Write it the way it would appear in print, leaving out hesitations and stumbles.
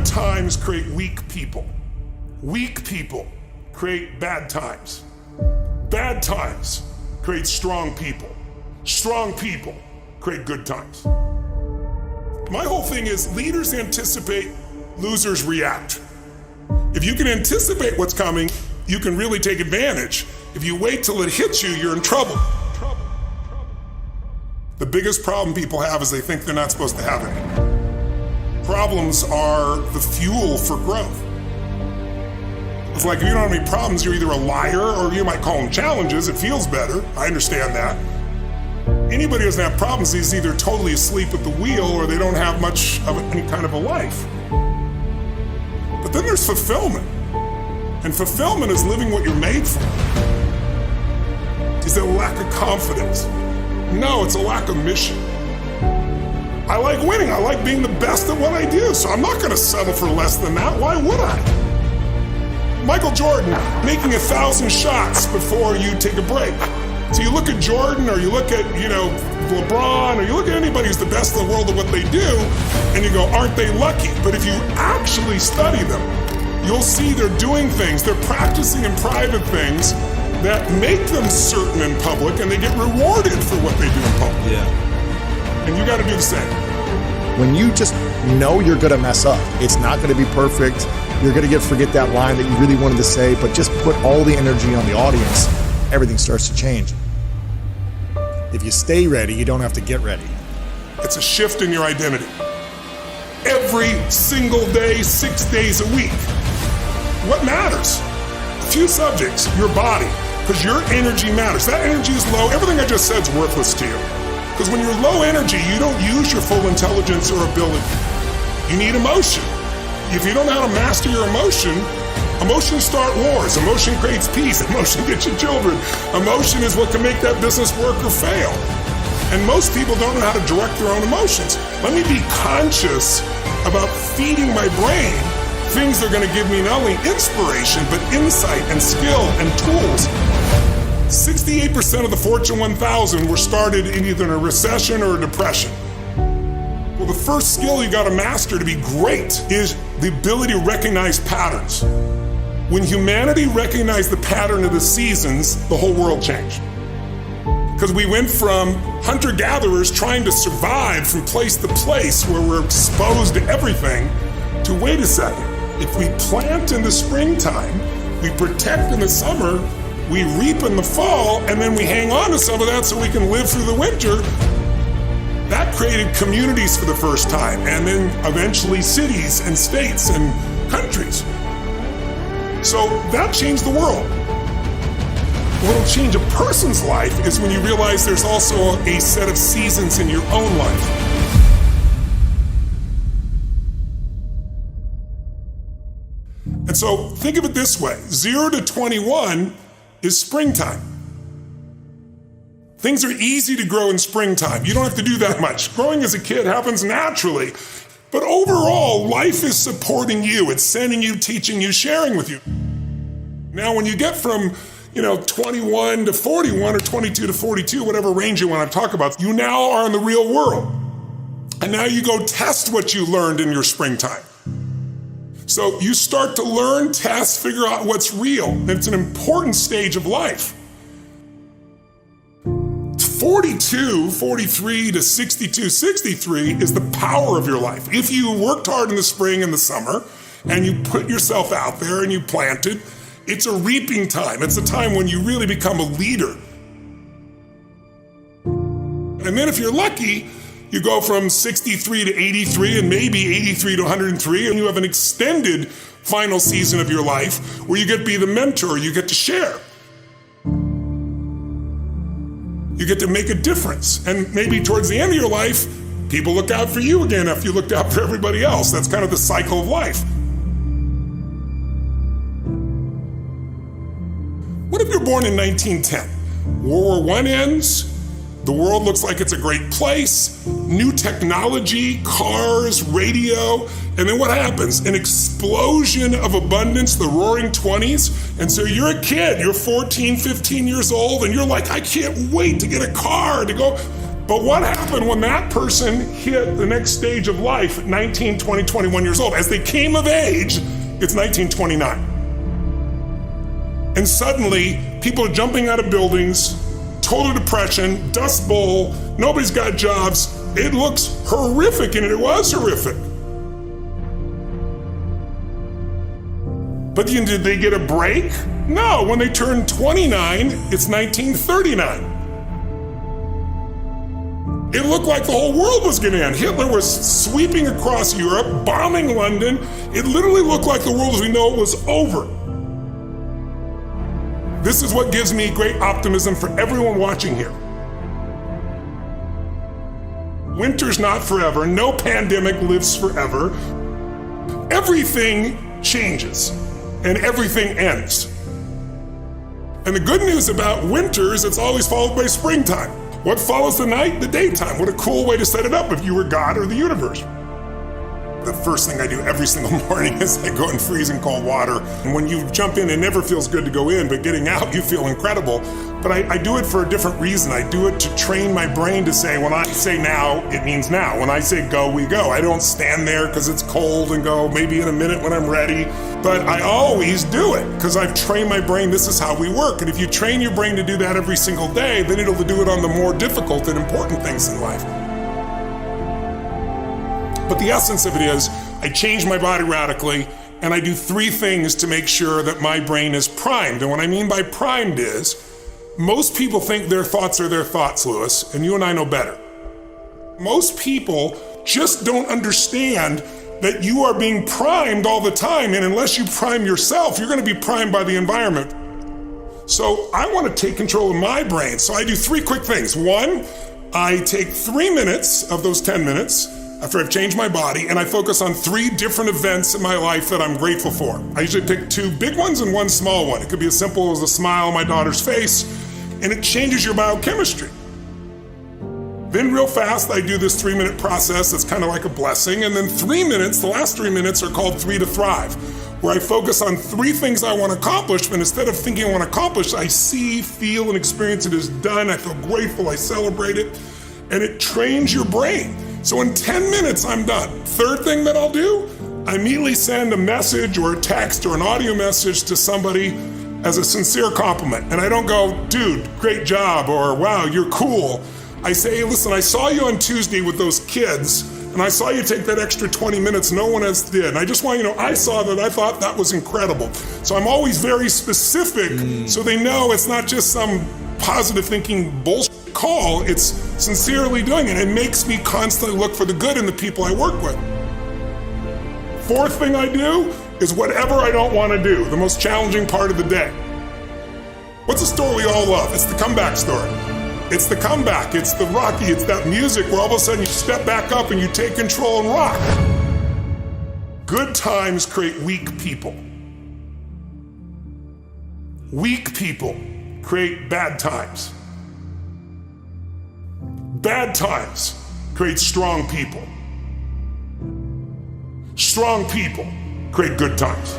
times create weak people. Weak people create bad times. Bad times create strong people. Strong people create good times. My whole thing is leaders anticipate, losers react. If you can anticipate what's coming, you can really take advantage. If you wait till it hits you, you're in trouble. The biggest problem people have is they think they're not supposed to have any. Problems are the fuel for growth. It's like if you don't have any problems, you're either a liar or you might call them challenges. It feels better. I understand that. Anybody who doesn't have problems is either totally asleep at the wheel or they don't have much of any kind of a life. But then there's fulfillment. And fulfillment is living what you're made for. Is it a lack of confidence? No, it's a lack of mission. I like winning. I like being the best at what I do, so I'm not going to settle for less than that. Why would I? Michael Jordan making 1,000 shots before you take a break. So you look at Jordan, or you look at, LeBron, or you look at anybody who's the best in the world at what they do, and you go, aren't they lucky? But if you actually study them, you'll see they're doing things, they're practicing in private things that make them certain in public, and they get rewarded for what they do in public. Yeah. And you got to do the same. When you just know you're going to mess up, it's not going to be perfect. You're going to forget that line that you really wanted to say, but just put all the energy on the audience. Everything starts to change. If you stay ready, you don't have to get ready. It's a shift in your identity. Every single day, 6 days a week. What matters? A few subjects, your body, because your energy matters. That energy is low. Everything I just said is worthless to you. Because when you're low energy, you don't use your full intelligence or ability. You need emotion. If you don't know how to master your emotions start wars. Emotion creates peace. Emotion gets you children. Emotion is what can make that business work or fail. And most people don't know how to direct their own emotions. Let me be conscious about feeding my brain things that are going to give me not only inspiration, but insight and skill and tools. 68% of the Fortune 1000 were started in either a recession or a depression. Well, the first skill you got to master to be great is the ability to recognize patterns. When humanity recognized the pattern of the seasons, the whole world changed. Because we went from hunter-gatherers trying to survive from place to place where we're exposed to everything, to wait a second, if we plant in the springtime, we protect in the summer, we reap in the fall, and then we hang on to some of that so we can live through the winter. That created communities for the first time, and then eventually cities and states and countries. So that changed the world. What will change a person's life is when you realize there's also a set of seasons in your own life. And so think of it this way, 0 to 21 is springtime. Things are easy to grow in springtime. You don't have to do that much. Growing as a kid happens naturally. But overall, life is supporting you. It's sending you, teaching you, sharing with you. Now, when you get from 21 to 41 or 22 to 42, whatever range you want to talk about, you now are in the real world. And now you go test what you learned in your springtime. So you start to learn, test, figure out what's real. And it's an important stage of life. 42, 43 to 62, 63 is the power of your life. If you worked hard in the spring and the summer, and you put yourself out there and you planted, it's a reaping time. It's a time when you really become a leader. And then if you're lucky, you go from 63 to 83 and maybe 83 to 103, and you have an extended final season of your life where you get to be the mentor, you get to share. You get to make a difference. And maybe towards the end of your life, people look out for you again after you looked out for everybody else. That's kind of the cycle of life. What if you're born in 1910? World War I ends, the world looks like it's a great place, new technology, cars, radio, and then what happens? An explosion of abundance, the roaring 20s, and so you're a kid, you're 14, 15 years old, and you're like, I can't wait to get a car, to go. But what happened when that person hit the next stage of life at 19, 20, 21 years old? As they came of age, it's 1929. And suddenly, people are jumping out of buildings, total depression, dust bowl, nobody's got jobs. It looks horrific, and it was horrific. But did they get a break? No, when they turned 29, it's 1939. It looked like the whole world was gonna end. Hitler was sweeping across Europe, bombing London. It literally looked like the world as we know it was over. This is what gives me great optimism for everyone watching here. Winter's not forever. No pandemic lives forever. Everything changes and everything ends. And the good news about winter is it's always followed by springtime. What follows the night? The daytime. What a cool way to set it up if you were God or the universe. The first thing I do every single morning is I go in freezing cold water. And when you jump in, it never feels good to go in, but getting out, you feel incredible. But I do it for a different reason. I do it to train my brain to say, when I say now, it means now. When I say go, we go. I don't stand there because it's cold and go maybe in a minute when I'm ready. But I always do it because I've trained my brain. This is how we work. And if you train your brain to do that every single day, then it'll do it on the more difficult and important things in life. But the essence of it is, I change my body radically, and I do 3 things to make sure that my brain is primed. And what I mean by primed is, most people think their thoughts are their thoughts, Lewis, and you and I know better. Most people just don't understand that you are being primed all the time, and unless you prime yourself, you're gonna be primed by the environment. So I wanna take control of my brain, so I do 3 quick things. 1, I take 3 minutes of those 10 minutes, after I've changed my body, and I focus on 3 different events in my life that I'm grateful for. I usually pick 2 big ones and 1 small one. It could be as simple as a smile on my daughter's face, and it changes your biochemistry. Then real fast, I do this 3-minute process that's kind of like a blessing, and then 3 minutes, the last 3 minutes are called 3 to Thrive, where I focus on 3 things I want to accomplish, but instead of thinking I want to accomplish, I see, feel, and experience it as done. I feel grateful, I celebrate it, and it trains your brain. So in 10 minutes, I'm done. 3rd thing that I'll do, I immediately send a message or a text or an audio message to somebody as a sincere compliment. And I don't go, dude, great job, or wow, you're cool. I say, hey, listen, I saw you on Tuesday with those kids, and I saw you take that extra 20 minutes no one else did. And I just want you to know, I saw that, I thought that was incredible. So I'm always very specific so they know it's not just some positive thinking bullshit call, it's sincerely doing it. It makes me constantly look for the good in the people I work with. 4th thing I do is whatever I don't want to do, the most challenging part of the day. What's a story we all love? It's the comeback story. It's the comeback, it's the Rocky, it's that music where all of a sudden you step back up and you take control and rock. Good times create weak people. Weak people create bad times. Bad times create strong people. Strong people create good times.